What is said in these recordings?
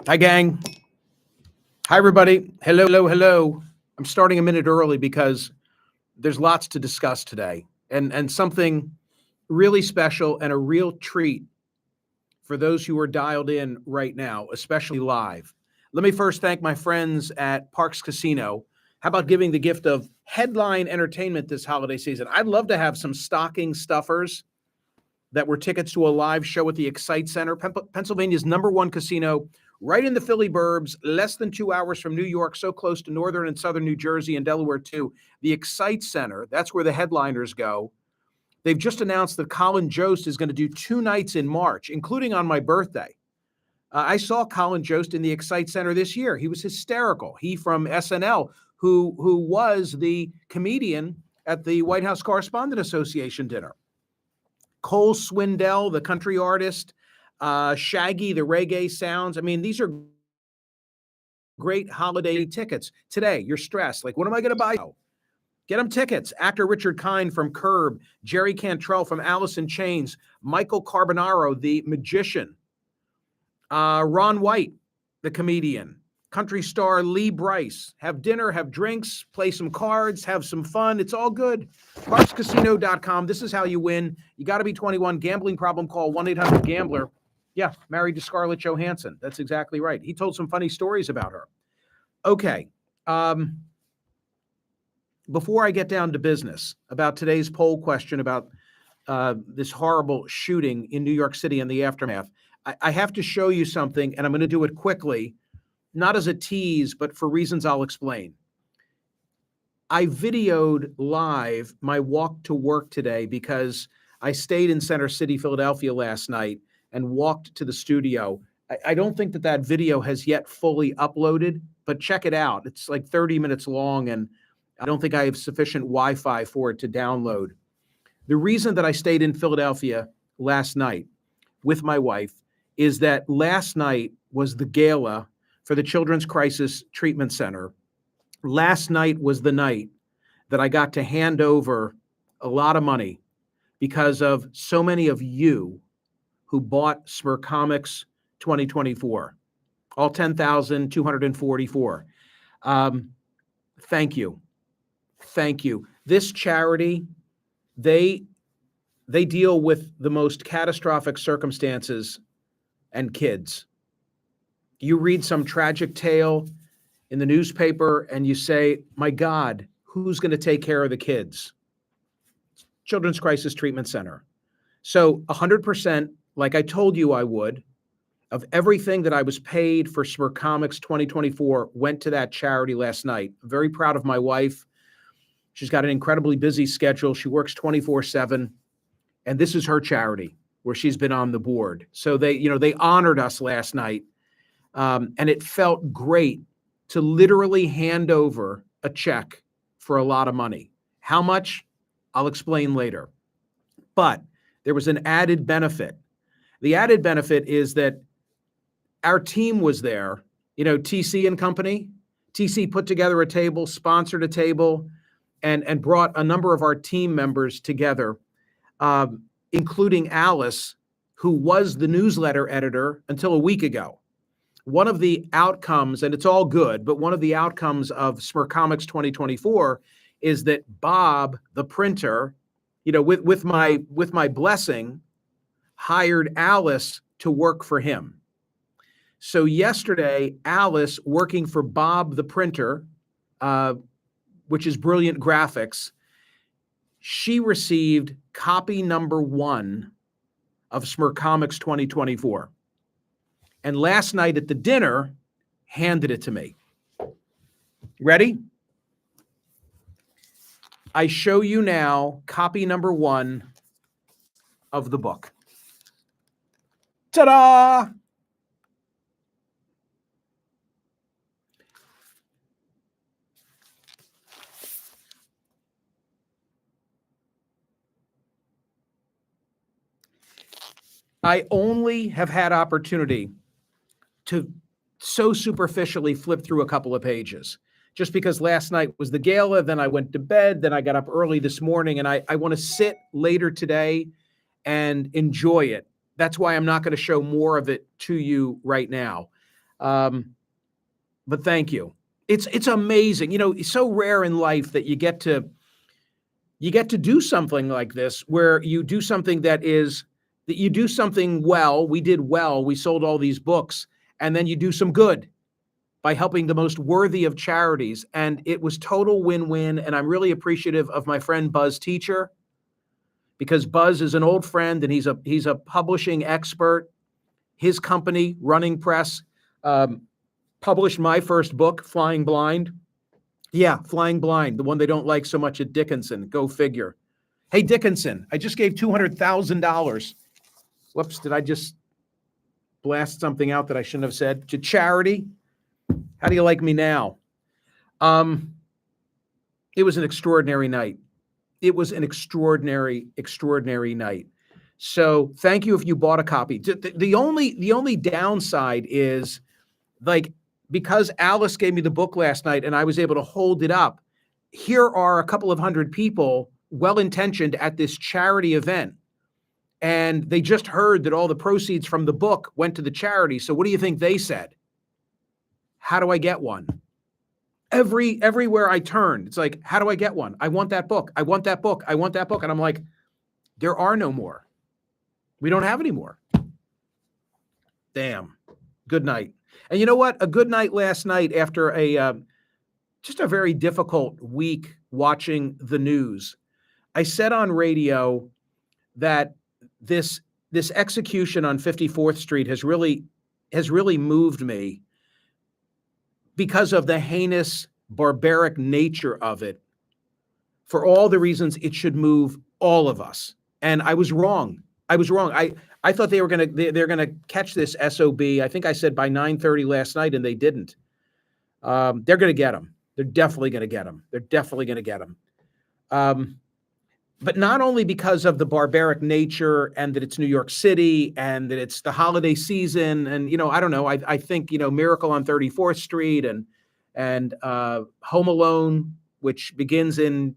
Hi, gang. Hi, everybody. Hello. I'm starting a minute early because there's lots to discuss today and something really special and a real treat for those who are dialed in right now, especially live. Let me first thank my friends at Parks Casino. How about giving the gift of headline entertainment this holiday season? I'd love to have some stocking stuffers that were tickets to a live show at the Excite Center, Pennsylvania's #1 casino, right in the Philly burbs, less than 2 hours from New York, so close to northern and southern New Jersey and Delaware too. The Excite Center, that's where the headliners go. They've just announced that Colin Jost is going to do 2 nights in March, including on my birthday. I saw Colin Jost in the Excite Center this year. He was hysterical. He from SNL, who was the comedian at the White House Correspondent Association dinner. Cole Swindell, the country artist, Shaggy, the reggae sounds. I mean, these are great holiday tickets. Today, you're stressed. Like, what am I going to buy? Get them tickets. Actor Richard Kind from Curb, Jerry Cantrell from Alice in Chains, Michael Carbonaro, the magician, Ron White, the comedian, country star Lee Brice. Have dinner, have drinks, play some cards, have some fun. It's all good. ParksCasino.com. This is how you win. You got to be 21. Gambling problem, call 1-800-GAMBLER. Yeah, married to Scarlett Johansson. That's exactly right. He told some funny stories about her. Okay. Before I get down to business about today's poll question about this horrible shooting in New York City and the aftermath, I have to show you something, and I'm going to do it quickly, not as a tease, but for reasons I'll explain. I videoed live my walk to work today because I stayed in Center City, Philadelphia last night and walked to the studio. I don't think that video has yet fully uploaded, but check it out. It's like 30 minutes long, and I don't think I have sufficient Wi-Fi for it to download. The reason that I stayed in Philadelphia last night with my wife is that last night was the gala for the Children's Crisis Treatment Center. Last night was the night that I got to hand over a lot of money because of so many of you who bought Smerconish 2024, all 10,244. Thank you. Thank you. This charity, they deal with the most catastrophic circumstances and kids. You read some tragic tale in the newspaper and you say, my God, who's going to take care of the kids? Children's Crisis Treatment Center. So 100%, like I told you I would, of everything that I was paid for Smerconish 2024 went to that charity last night. I'm very proud of my wife. She's got an incredibly busy schedule. She works 24/7, and this is her charity where she's been on the board. So they honored us last night, and it felt great to literally hand over a check for a lot of money. How much? I'll explain later. But there was an added benefit. The added benefit is that our team was there, TC and company. TC put together a table, sponsored a table, and brought a number of our team members together, including Alice, who was the newsletter editor until a week ago. One of the outcomes, and it's all good, but one of the outcomes of Smerconish 2024 is that Bob, the printer, with my blessing, hired Alice to work for him. So yesterday, Alice, working for Bob, the printer, which is Brilliant Graphics, she received copy number 1 of Smerconish 2024. And last night at the dinner, handed it to me. Ready? I show you now copy number 1 of the book. Ta-da! I only have had opportunity to so superficially flip through a couple of pages, just because last night was the gala, then I went to bed, then I got up early this morning, and I want to sit later today and enjoy it. That's why I'm not going to show more of it to you right now. But thank you. It's amazing. It's so rare in life that you get to do something like this, where you do something that you do something well. We did well. We sold all these books, and then you do some good by helping the most worthy of charities. And it was total win-win. And I'm really appreciative of my friend Buzz Teacher, because Buzz is an old friend and he's a publishing expert. His company, Running Press, published my first book, Flying Blind. Yeah, Flying Blind, the one they don't like so much at Dickinson. Go figure. Hey, Dickinson, I just gave $200,000. Whoops, did I just blast something out that I shouldn't have said? To charity. How do you like me now? It was an extraordinary night. It was an extraordinary, extraordinary night. So thank you if you bought a copy. The only downside is, like, because Alice gave me the book last night and I was able to hold it up, here are a couple of hundred people, well-intentioned, at this charity event. And they just heard that all the proceeds from the book went to the charity. So what do you think they said? How do I get one? Everywhere I turned, it's like, how do I get one? I want that book. I want that book. I want that book. And I'm like, there are no more. We don't have any more. Damn. Good night. And you know what? A good night last night after just a very difficult week watching the news. I said on radio that this execution on 54th Street has really moved me, because of the heinous, barbaric nature of it, for all the reasons it should move all of us. And I was wrong. I thought they're gonna catch this SOB. I think I said by 9:30 last night, and they didn't. They're gonna get him. They're definitely gonna get him. They're definitely gonna get him. But not only because of the barbaric nature, and that it's New York City, and that it's the holiday season, and I don't know. I think Miracle on 34th Street and Home Alone, which begins in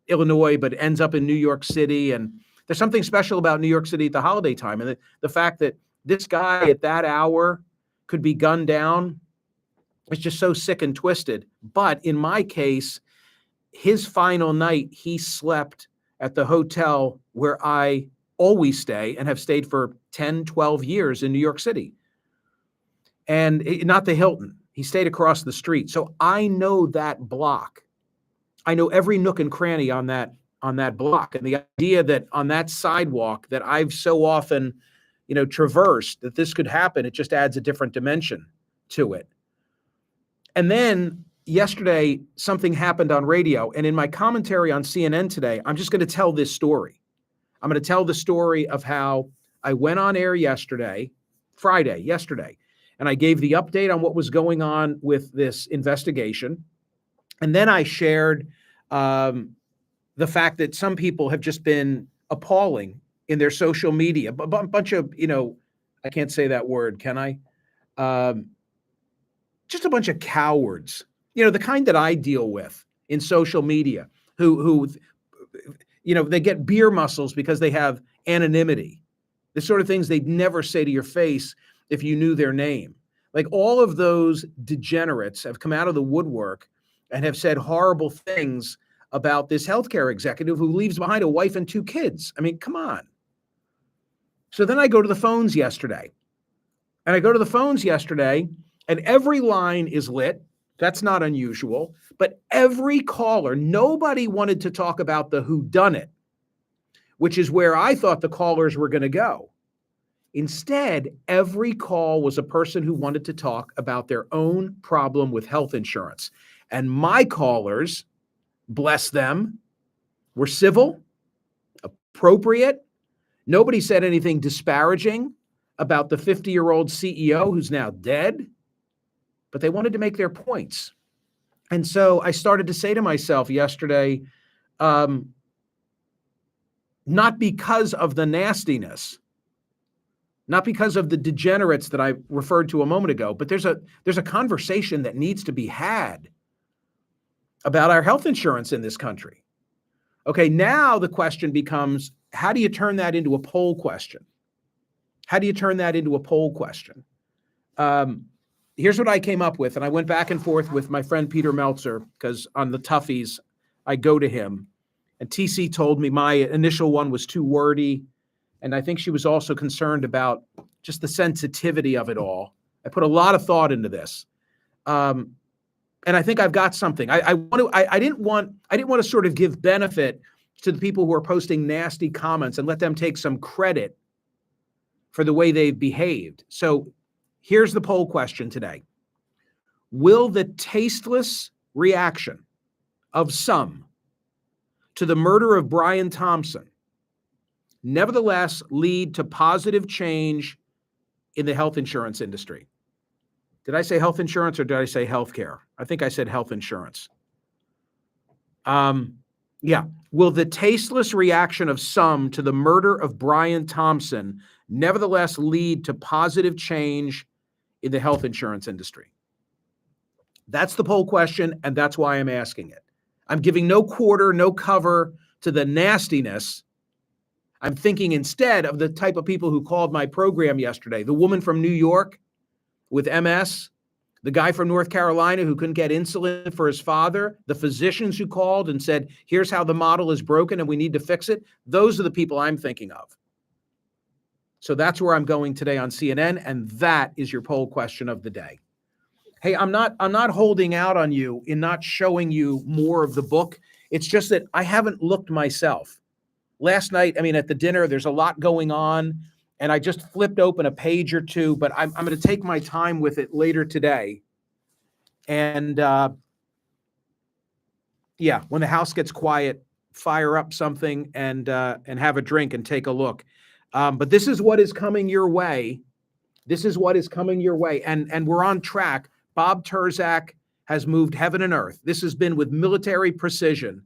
Illinois but ends up in New York City, and there's something special about New York City at the holiday time, and the fact that this guy at that hour could be gunned down is just so sick and twisted. But in my case, his final night, he slept at the hotel where I always stay and have stayed for 10, 12 years in New York City. And not the Hilton. He stayed across the street. So I know that block. I know every nook and cranny on that block. And the idea that on that sidewalk that I've so often, traversed, that this could happen, it just adds a different dimension to it. And then yesterday, something happened on radio, and in my commentary on CNN today, I'm just going to tell this story. I'm going to tell the story of how I went on air yesterday, and I gave the update on what was going on with this investigation. And then I shared the fact that some people have just been appalling in their social media. A bunch of, I can't say that word, can I? Just a bunch of cowards. The kind that I deal with in social media, who they get beer muscles because they have anonymity. The sort of things they'd never say to your face if you knew their name. Like, all of those degenerates have come out of the woodwork and have said horrible things about this healthcare executive who leaves behind a wife and 2 kids. I mean, come on. So then I go to the phones yesterday. And every line is lit. That's not unusual. But every caller, nobody wanted to talk about the whodunit, which is where I thought the callers were going to go. Instead, every call was a person who wanted to talk about their own problem with health insurance. And my callers, bless them, were civil, appropriate. Nobody said anything disparaging about the 50-year-old CEO who's now dead. But they wanted to make their points. And so I started to say to myself yesterday, not because of the nastiness, not because of the degenerates that I referred to a moment ago, but there's a conversation that needs to be had about our health insurance in this country. Okay, now the question becomes, how do you turn that into a poll question? here's what I came up with, and I went back and forth with my friend Peter Meltzer, because on the toughies, I go to him. And TC told me my initial one was too wordy, and I think she was also concerned about just the sensitivity of it all. I put a lot of thought into this. And I think I've got something. I didn't want to sort of give benefit to the people who are posting nasty comments and let them take some credit for the way they've behaved. So here's the poll question today. Will the tasteless reaction of some to the murder of Brian Thompson nevertheless lead to positive change in the health insurance industry? Did I say health insurance or did I say healthcare? I think I said health insurance. Yeah. Will the tasteless reaction of some to the murder of Brian Thompson nevertheless lead to positive change in the health insurance industry? That's the poll question, and that's why I'm asking it. I'm giving no quarter, no cover to the nastiness. I'm thinking instead of the type of people who called my program yesterday, the woman from New York with MS, the guy from North Carolina who couldn't get insulin for his father, the physicians who called and said, here's how the model is broken and we need to fix it. Those are the people I'm thinking of. So that's where I'm going today on CNN, and that is your poll question of the day. Hey, I'm not holding out on you in not showing you more of the book. It's just that I haven't looked myself. Last night, at the dinner, there's a lot going on, and I just flipped open a page or two, but I'm going to take my time with it later today. And yeah, when the house gets quiet, fire up something and have a drink and take a look. But this is what is coming your way. This is what is coming your way. And we're on track. Bob Terzak has moved heaven and earth. This has been with military precision.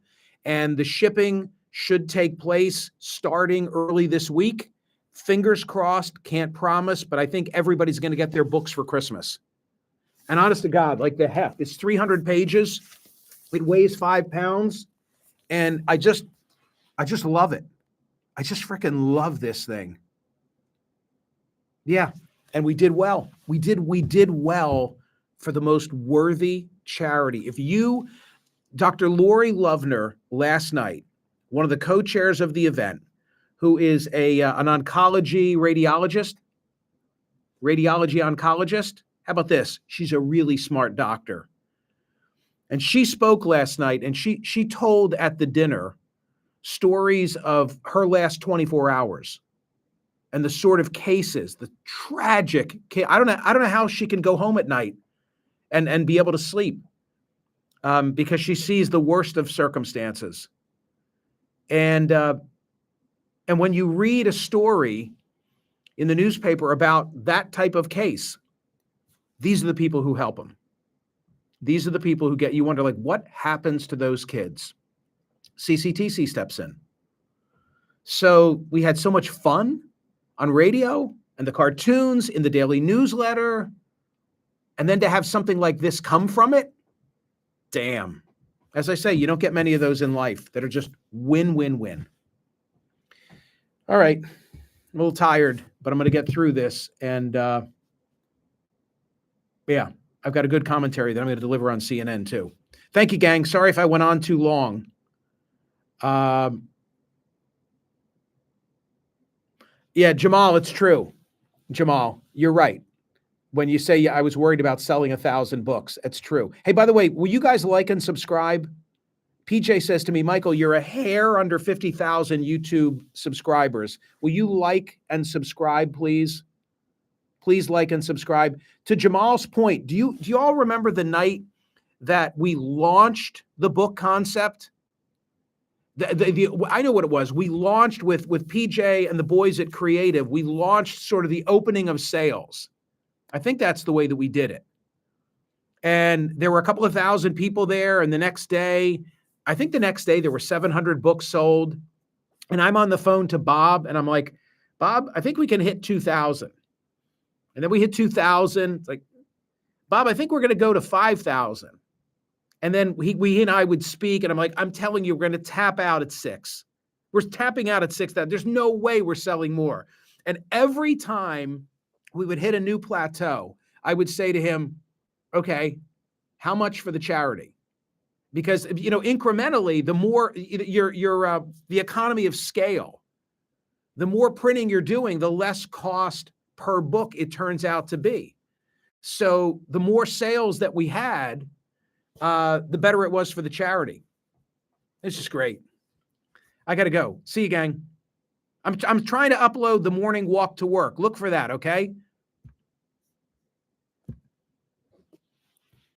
And the shipping should take place starting early this week. Fingers crossed, can't promise, but I think everybody's going to get their books for Christmas. And honest to God, like the heft, it's 300 pages. It weighs 5 pounds. And I just love it. I just freaking love this thing. Yeah. And we did well. We did well for the most worthy charity. If you, Dr. Lori Lovner last night, one of the co-chairs of the event, who is an oncology radiologist, how about this? She's a really smart doctor. And she spoke last night, and she told at the dinner stories of her last 24 hours and the sort of cases, the tragic case. I don't know how she can go home at night and be able to sleep because she sees the worst of circumstances. And when you read a story in the newspaper about that type of case, these are the people who help them. These are the people who you wonder, like, what happens to those kids? CCTC steps in. So we had so much fun on radio and the cartoons in the daily newsletter. And then to have something like this come from it, damn. As I say, you don't get many of those in life that are just win, win, win. All right. I'm a little tired, but I'm going to get through this. And yeah, I've got a good commentary that I'm going to deliver on CNN too. Thank you, gang. Sorry if I went on too long. Yeah, Jamal, it's true. Jamal, you're right. When you say I was worried about selling 1,000 books, it's true. Hey, by the way, will you guys like and subscribe? PJ says to me, Michael, you're a hair under 50,000 YouTube subscribers. Will you like and subscribe, please? Please like and subscribe. To Jamal's point, do you all remember the night that we launched the book concept? I know what it was. We launched with PJ and the boys at Creative. We launched sort of the opening of sales. I think that's the way that we did it. And there were a couple of thousand people there. And the next day there were 700 books sold. And I'm on the phone to Bob and I'm like, Bob, I think we can hit 2,000. And then we hit 2,000. It's like, Bob, I think we're going to go to 5,000. And then he and I would speak and I'm like, I'm telling you, we're going to tap out at 6. We're tapping out at 6. There's no way we're selling more. And every time we would hit a new plateau, I would say to him, Okay. How much for the charity? Because, incrementally, the more the economy of scale, the more printing you're doing, the less cost per book it turns out to be. So the more sales that we had, the better it was for the charity. It's just great. I got to go. See you, gang. I'm trying to upload the morning walk to work. Look for that, okay?